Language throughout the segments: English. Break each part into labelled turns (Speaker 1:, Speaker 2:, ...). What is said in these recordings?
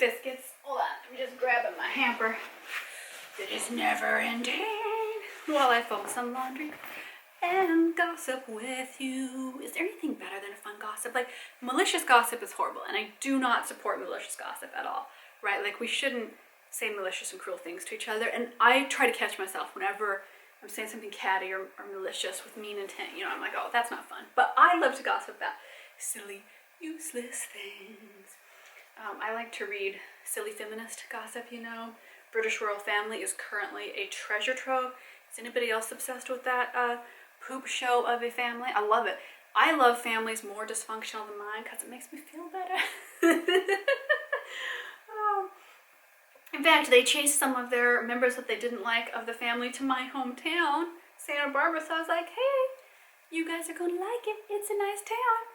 Speaker 1: biscuits. Hold on, I'm just grabbing my hamper. It is never ending while I focus on laundry and gossip with you. Is there anything better than a fun gossip? Like, malicious gossip is horrible, and I do not support malicious gossip at all, right? Like, we shouldn't say malicious and cruel things to each other, and I try to catch myself whenever I'm saying something catty or malicious with mean intent. You know, I'm like, oh, that's not fun. But I love to gossip about silly, useless things. I like to read silly feminist gossip, you know. British royal family is currently a treasure trove. Is anybody else obsessed with that poop show of a family? I love it. I love families more dysfunctional than mine because it makes me feel better. In fact, they chased some of their members that they didn't like of the family to my hometown, Santa Barbara. So I was like, hey, you guys are going to like it. It's a nice town.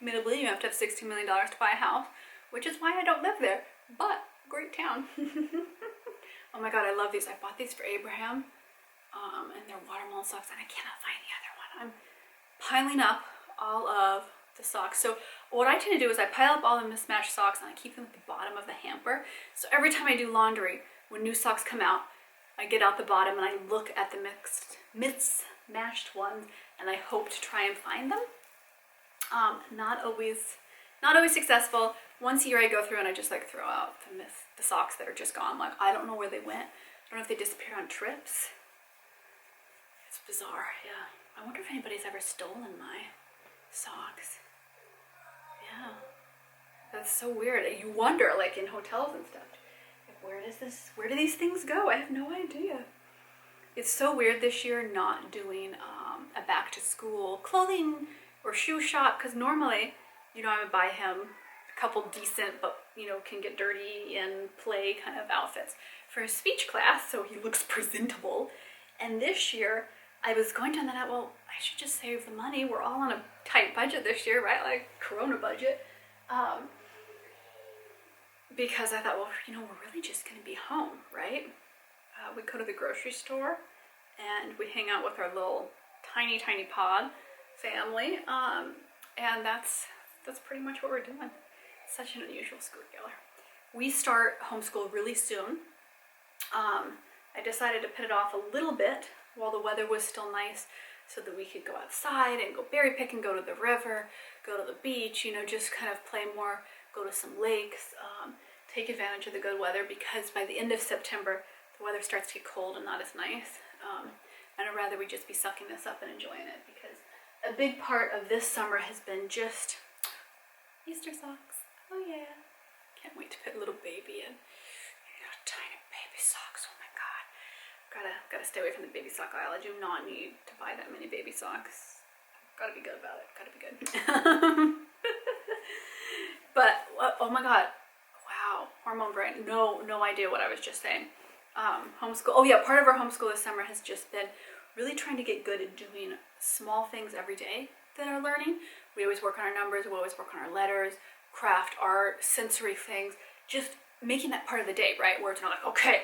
Speaker 1: Admittedly, you have to have $16 million to buy a house, which is why I don't live there, but great town. Oh my God, I love these. I bought these for Abraham, and they're watermelon socks, and I cannot find the other one. I'm piling up all of the socks. So what I tend to do is I pile up all the mismatched socks and I keep them at the bottom of the hamper. So every time I do laundry, when new socks come out, I get out the bottom and I look at the mismatched ones and I hope to try and find them. Not always successful. Once a year I go through and I just like throw out the socks that are just gone. Like, I don't know where they went. I don't know if they disappeared on trips. It's bizarre, yeah. I wonder if anybody's ever stolen my socks. Yeah. That's so weird. You wonder, like in hotels and stuff, like, where do these things go? I have no idea. It's so weird this year not doing a back to school clothing or shoe shop, because normally, you know, I would buy him a couple decent, but, you know, can get dirty and play kind of outfits for his speech class, so he looks presentable. And this year, I was going down that, well, I should just save the money. We're all on a tight budget this year, right? Like Corona budget. Because I thought, well, you know, we're really just going to be home, right? We go to the grocery store and we hang out with our little tiny pod family. And that's pretty much what we're doing. Such an unusual school year. We start homeschool really soon. I decided to put it off a little bit while the weather was still nice so that we could go outside and go berry picking, go to the river, go to the beach, you know, just kind of play more, go to some lakes, take advantage of the good weather, because by the end of September, the weather starts to get cold and not as nice. And I'd rather we just be sucking this up and enjoying it, because a big part of this summer has been just Easter socks. Oh yeah. Can't wait to put a little baby in. You know, tiny baby socks. Oh my God. Gotta stay away from the baby sock aisle. I do not need to buy that many baby socks. Gotta be good about it. Gotta be good. But oh my God, wow, hormone brain. No idea what I was just saying. Homeschool. Oh yeah, part of our homeschool this summer has just been really trying to get good at doing small things every day that are learning. We always work on our numbers. We always work on our letters, craft, art, sensory things. Just making that part of the day, right? Where it's not like, okay,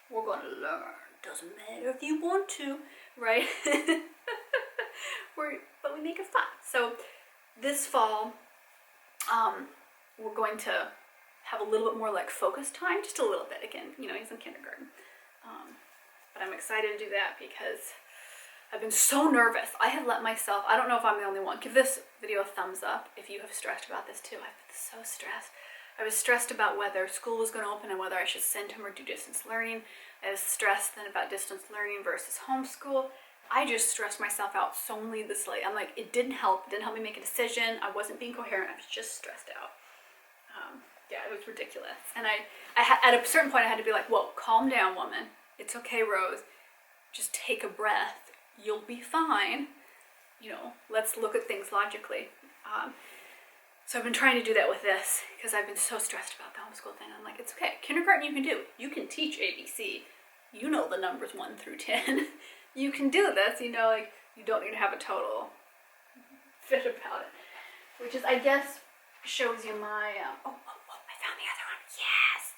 Speaker 1: we're going to learn. Doesn't matter if you want to, right? But we make it fun. So this fall, we're going to have a little bit more like focus time, just a little bit. Again, you know, he's in kindergarten. But I'm excited to do that because I've been so nervous. I have let myself, I don't know if I'm the only one, give this video a thumbs up if you have stressed about this too. I've been so stressed. I was stressed about whether school was going to open and whether I should send him or do distance learning. I was stressed then about distance learning versus homeschool. I just stressed myself out so needlessly. I'm like, it didn't help. It didn't help me make a decision. I wasn't being coherent. I was just stressed out. Yeah, it was ridiculous. And I at a certain point, I had to be like, whoa, calm down, woman. It's okay, Rose. Just take a breath. You'll be fine. You know, let's look at things logically. So I've been trying to do that with this because I've been so stressed about the homeschool thing. I'm like, it's okay. Kindergarten you can do. You can teach ABC. You know the numbers 1 through 10. You can do this, you know, like you don't need to have a total fit about it. Which is, I guess, shows you my, oh, I found the other one. Yes.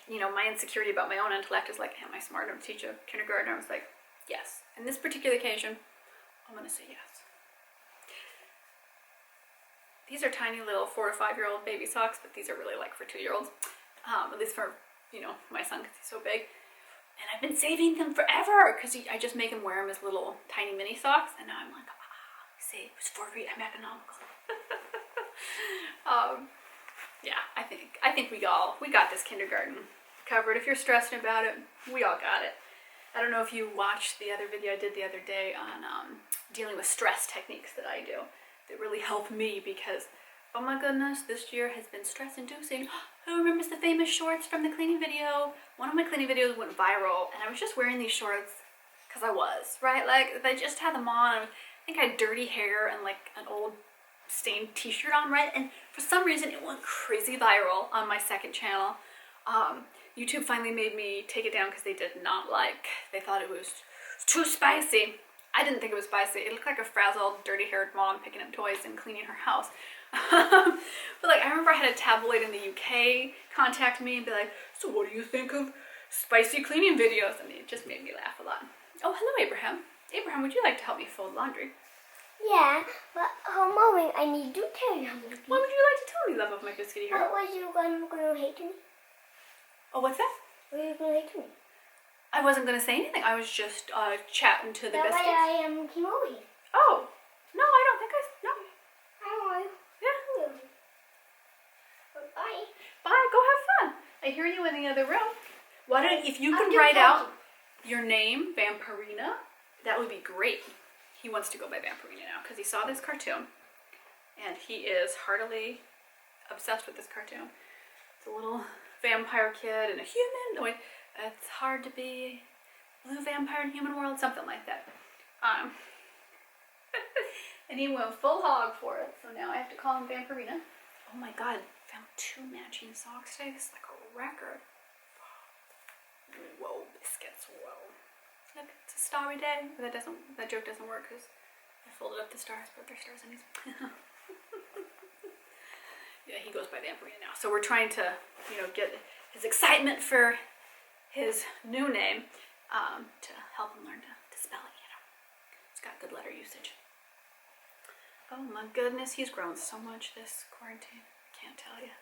Speaker 1: You know, my insecurity about my own intellect is like, am I smart enough to teach a kindergartner? I was like, yes. In this particular occasion, I'm going to say yes. These are tiny little 4 to 5-year-old baby socks, but these are really like for 2-year-olds. At least for, you know, my son because he's so big. And I've been saving them forever because I just make him wear them as little tiny mini socks. And now I'm like, see, it was for me. I'm economical. Yeah, I think we got this kindergarten covered. If you're stressing about it, we all got it. I don't know if you watched the other video I did the other day on dealing with stress techniques that I do. That really helped me because, oh my goodness, this year has been stress-inducing. Who remembers the famous shorts from the cleaning video? One of my cleaning videos went viral, and I was just wearing these shorts because I was, right? Like, I just had them on. I think I had dirty hair and like an old stained t-shirt on, right? And for some reason, it went crazy viral on my second channel. YouTube finally made me take it down because they thought it was too spicy. I didn't think it was spicy. It looked like a frazzled, dirty-haired mom picking up toys and cleaning her house. But like, I remember I had a tabloid in the UK contact me and be like, so what do you think of spicy cleaning videos? And it just made me laugh a lot. Oh, hello, Abraham. Abraham, would you like to help me fold laundry?
Speaker 2: Yeah, but Mom, I need to tell you something.
Speaker 1: What would you like to tell me, love of my biscuity heart?
Speaker 2: What was you going to hate me?
Speaker 1: Oh, what's that?
Speaker 2: What were you going to hate me?
Speaker 1: I wasn't going to say anything. I was just chatting to the
Speaker 2: That's
Speaker 1: biscuits.
Speaker 2: why I came over here.
Speaker 1: Oh, no, I don't think no.
Speaker 2: I want you.
Speaker 1: Yeah.
Speaker 2: Bye.
Speaker 1: Bye, go have fun. I hear you in the other room. Why don't, if you
Speaker 2: I'm
Speaker 1: could
Speaker 2: just
Speaker 1: write out
Speaker 2: talking.
Speaker 1: your name, Vampirina, that would be great. He wants to go by Vampirina now because he saw this cartoon and he is heartily obsessed with this cartoon. It's a little vampire kid and a human. No, wait, it's hard to be blue vampire in human world, something like that. And he went full hog for it, so now I have to call him Vampirina. Oh my god, found 2 matching socks today. This is like a record. Whoa, biscuits, whoa. Look, it's a starry day. But that joke doesn't work because I folded up the stars, but they're stars on these. Yeah, he goes by Vampirina now. So we're trying to, you know, get his excitement for his new name to help him learn to spell it, you know. It's got good letter usage. Oh my goodness, he's grown so much this quarantine. I can't tell you.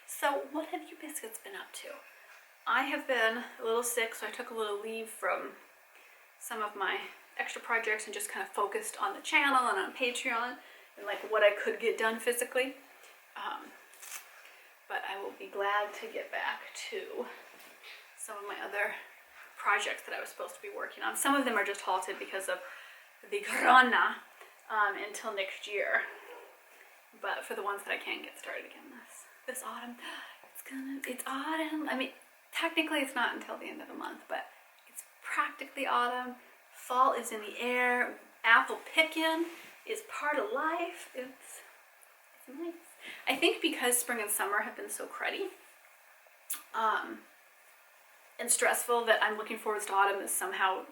Speaker 1: So what have you biscuits been up to? I have been a little sick, so I took a little leave from some of my extra projects and just kind of focused on the channel and on Patreon and like what I could get done physically. But I will be glad to get back to some of my other projects that I was supposed to be working on. Some of them are just halted because of the corona until next year. But for the ones that I can get started again this autumn, it's autumn. I mean, technically it's not until the end of the month, but it's practically autumn. Fall is in the air. Apple picking is part of life. It's nice. I think because spring and summer have been so cruddy and stressful that I'm looking forward to autumn is somehow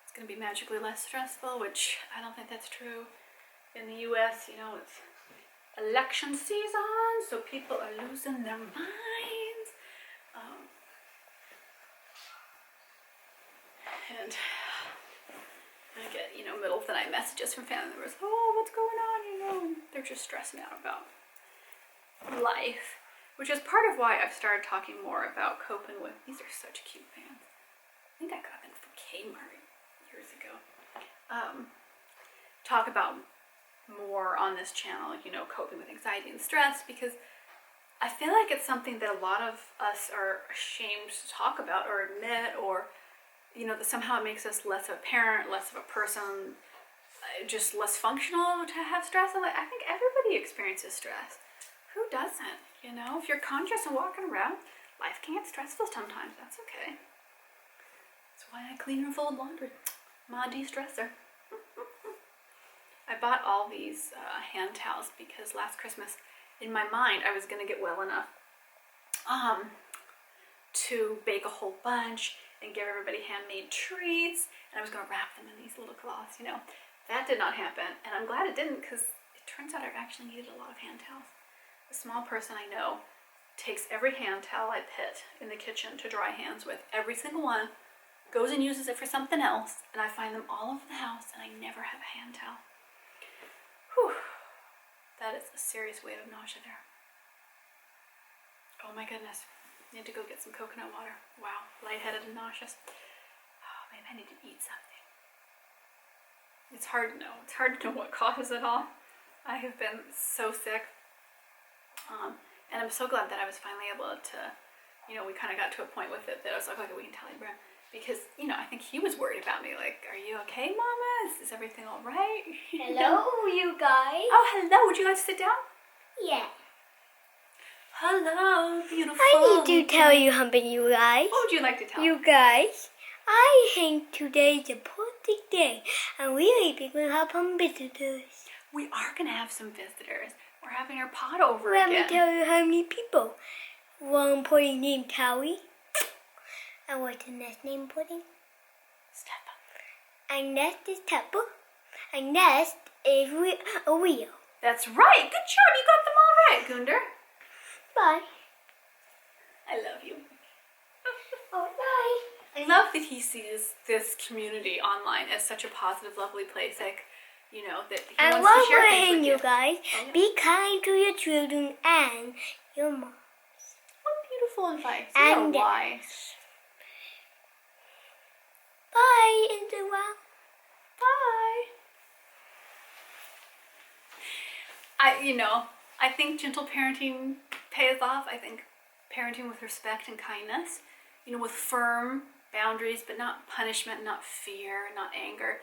Speaker 1: it's going to be magically less stressful, which I don't think that's true. In the US, you know, it's election season, so people are losing their minds. And I get, you know, middle of the night messages from family members, oh, what's going on, you know, they're just stressing out about life, which is part of why I've started talking more about coping with, these are such cute pants. I think I got them from Kmart years ago. Talk about more on this channel, you know, coping with anxiety and stress, because I feel like it's something that a lot of us are ashamed to talk about or admit, or you know, that somehow it makes us less of a parent, less of a person, just less functional to have stress. And like, I think everybody experiences stress. Who doesn't? You know, if you're conscious and walking around, life can get stressful sometimes. That's okay. That's why I clean and fold laundry. My de-stressor. I bought all these hand towels because last Christmas, in my mind, I was going to get well enough to bake a whole bunch and give everybody handmade treats, and I was going to wrap them in these little cloths, you know. That did not happen, and I'm glad it didn't, because it turns out I actually needed a lot of hand towels. A small person I know takes every hand towel I pit in the kitchen to dry hands with, every single one, goes and uses it for something else, and I find them all over the house, and I never have a hand towel. Whew. that is a serious weight of nausea there. Oh my goodness. Need to go get some coconut water. Wow, lightheaded and nauseous. Oh, maybe I need to eat something. It's hard to know. It's hard to know what causes it all. I have been so sick. And I'm so glad that I was finally able to, we kind of got to a point with it that I was like, okay, we can tell Abraham. Because, I think he was worried about me. Like, are you okay, Mama? Is everything all right?
Speaker 2: Hello, you guys.
Speaker 1: Oh, hello. Would you like to sit down?
Speaker 2: Yeah.
Speaker 1: Hello, beautiful.
Speaker 2: I need to tell you something, you guys.
Speaker 1: What would you like to tell me?
Speaker 2: You guys, I think today's a perfect day, and we are going to have some visitors.
Speaker 1: We are going to have some visitors. We're having our pod over
Speaker 2: Let
Speaker 1: again.
Speaker 2: me tell you how many people. One pudding named Towie. And what's the next name pudding?
Speaker 1: Steppa.
Speaker 2: And next is Teppa. And next is a wheel.
Speaker 1: That's right. Good job. You got them all right, Gunder.
Speaker 2: Bye.
Speaker 1: I love you.
Speaker 2: Oh, bye.
Speaker 1: I love that he sees this community online as such a positive, lovely place. Like, that he
Speaker 2: And
Speaker 1: wants
Speaker 2: one
Speaker 1: to share
Speaker 2: more
Speaker 1: things
Speaker 2: thing,
Speaker 1: with
Speaker 2: you guys.
Speaker 1: Oh, yeah.
Speaker 2: Be kind to your children and your mom.
Speaker 1: What beautiful advice.
Speaker 2: And
Speaker 1: You're wise.
Speaker 2: Bye, Interwell.
Speaker 1: Bye. I think gentle parenting pays off. I think parenting with respect and kindness, with firm boundaries, but not punishment, not fear, not anger.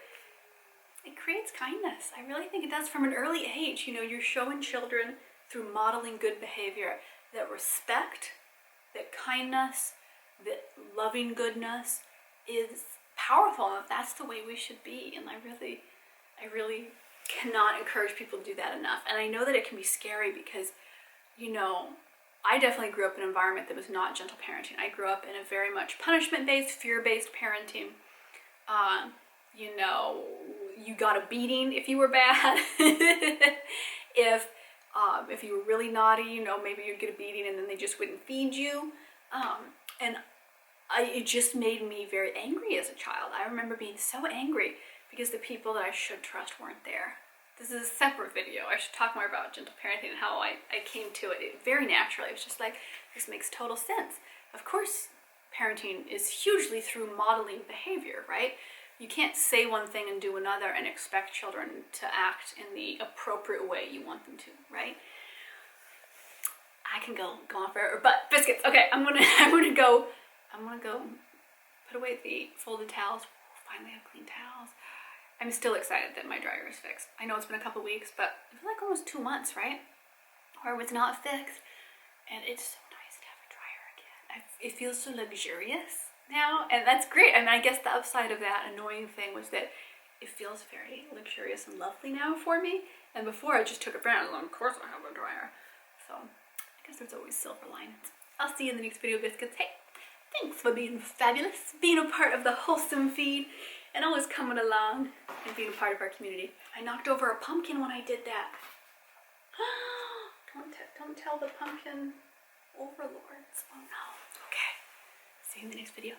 Speaker 1: It creates kindness. I really think it does from an early age. You're showing children through modeling good behavior that respect, that kindness, that loving goodness is powerful. And that's the way we should be. And I really cannot encourage people to do that enough. And I know that it can be scary because, I definitely grew up in an environment that was not gentle parenting. I grew up in a very much punishment-based, fear-based parenting. You got a beating if you were bad. If you were really naughty, maybe you'd get a beating and then they just wouldn't feed you. It just made me very angry as a child. I remember being so angry because the people that I should trust weren't there. This is a separate video. I should talk more about gentle parenting and how I came to it very naturally. It was just like, this makes total sense. Of course, parenting is hugely through modeling behavior, right? You can't say one thing and do another and expect children to act in the appropriate way you want them to, right? I can go on forever, but biscuits. Okay, I'm gonna go put away the folded towels. Finally have clean towels. I'm still excited that my dryer is fixed. I know it's been a couple weeks, but it was like almost 2 months, right? Where it was not fixed. And it's so nice to have a dryer again. It feels so luxurious now, and that's great. I mean, I guess the upside of that annoying thing was that it feels very luxurious and lovely now for me. And before I just took it for granted, of course I have a dryer. So I guess there's always silver linings. I'll see you in the next video, biscuits. Hey, thanks for being fabulous, being a part of the wholesome feed, and always coming along and being a part of our community. I knocked over a pumpkin when I did that. Don't tell the pumpkin overlords. Oh no. Okay. See you in the next video.